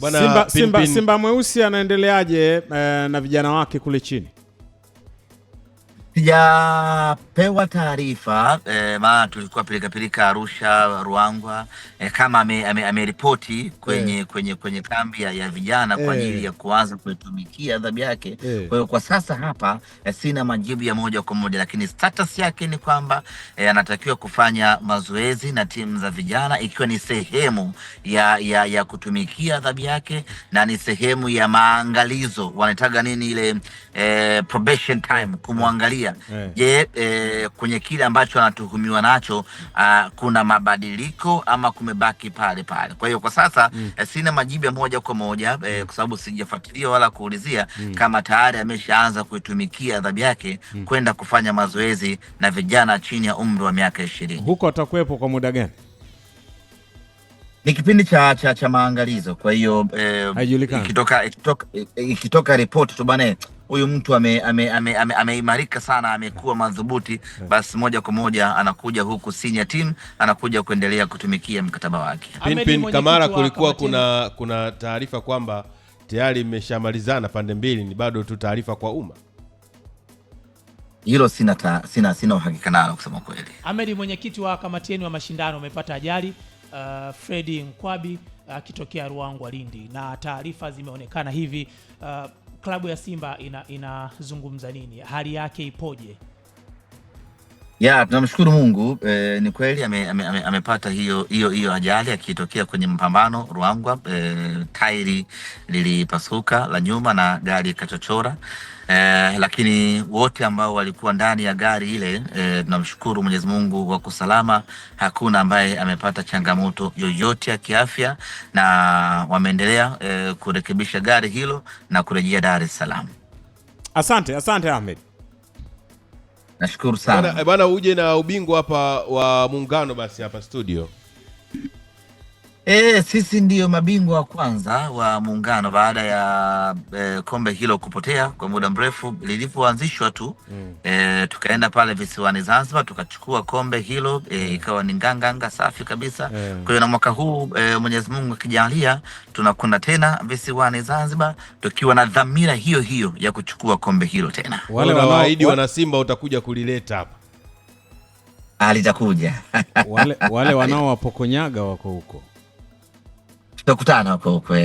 Bwana Simba Mweusi anaendeleaje na vijana wake kule chini? Sijapewa taarifa maana tulikuwa pilika Arusha, Ruangwa kama ameripoti kwenye kambi ya vijana kwa ajili ya kuanza kuitumikia adhabu yake. Kwa hiyo kwa sasa hapa sina majibu ya moja kwa moja, lakini status yake ni kwamba anatakiwa kufanya mazoezi na timu za vijana, ikiwa ni sehemu ya kutumikia adhabu yake na ni sehemu ya maangalizo, wanataga nini ile probation time, kumwangalia je, kwenye kile ambacho anatuhumiwa nacho kuna mabadiliko ama kumebaki pale pale. Kwa hiyo kwa sasa sina majibu ya moja kwa moja kwa sababu sijafuatilia wala kuulizia kama tayari ameshaanza kuitumikia adhabu yake kwenda kufanya mazoezi na vijana chini ya umri wa miaka 20. Huko atakuwepo kwa muda gani? Ni kipindi cha maangalizo. Kwa hiyo ikitoka ripoti tu bana, huyu mtu ameimarika sana, amekuwa madhubuti, basi moja kwa moja anakuja huku senior team, anakuja kuendelea kutumikia mkataba wake. Pinpin Kamara, kulikuwa kuna taarifa kwamba tayari imeshamalizana pande mbili, ni bado tu taarifa kwa umma. Hilo sina uhakika nalo kusema kweli. Ahmed, mwenyekiti wa kamati yenu wa mashindano, umepata ajali Fredi Nkwabi akitokea Ruangwa Lindi, na taarifa zimeonekana hivi. Klabu ya Simba inazungumza nini? Hali yake ipoje? Tunamshukuru Mungu, ni kweli amepata hiyo ajali akitokea kwenye mpambano Ruangwa. Tairi lilipasuka la nyuma na gari ikachochora. Lakini wote ambao walikuwa ndani ya gari ile, tunamshukuru Mwenyezi Mungu kwa kusalama. Hakuna ambaye amepata changamoto yoyote ya kiafya, na wameendelea kurekebisha gari hilo na kurejea Dar es Salaam. Asante Ahmed. Nashukuru sana. Bwana uje na ubingwa hapa wa Muungano basi hapa studio. Sisi ndio mabingwa wa kwanza wa Muungano baada ya kombe hilo kupotea kwa muda mrefu. Lilipoanzishwa tu tukaenda pale visiwani Zanzibar tukachukua kombe hilo, ikawa ni nganga safi kabisa. Kwa hiyo na mwaka huu Mwenyezi Mungu akijalia, tunakwenda tena visiwani Zanzibar tukiwa na dhamira hiyo ya kuchukua kombe hilo tena. Wale wanaoahidi wana Simba utakuja kulileta hapa. Litakuja. wale wanaowapokonyaga wako huko. Tutakutana huko.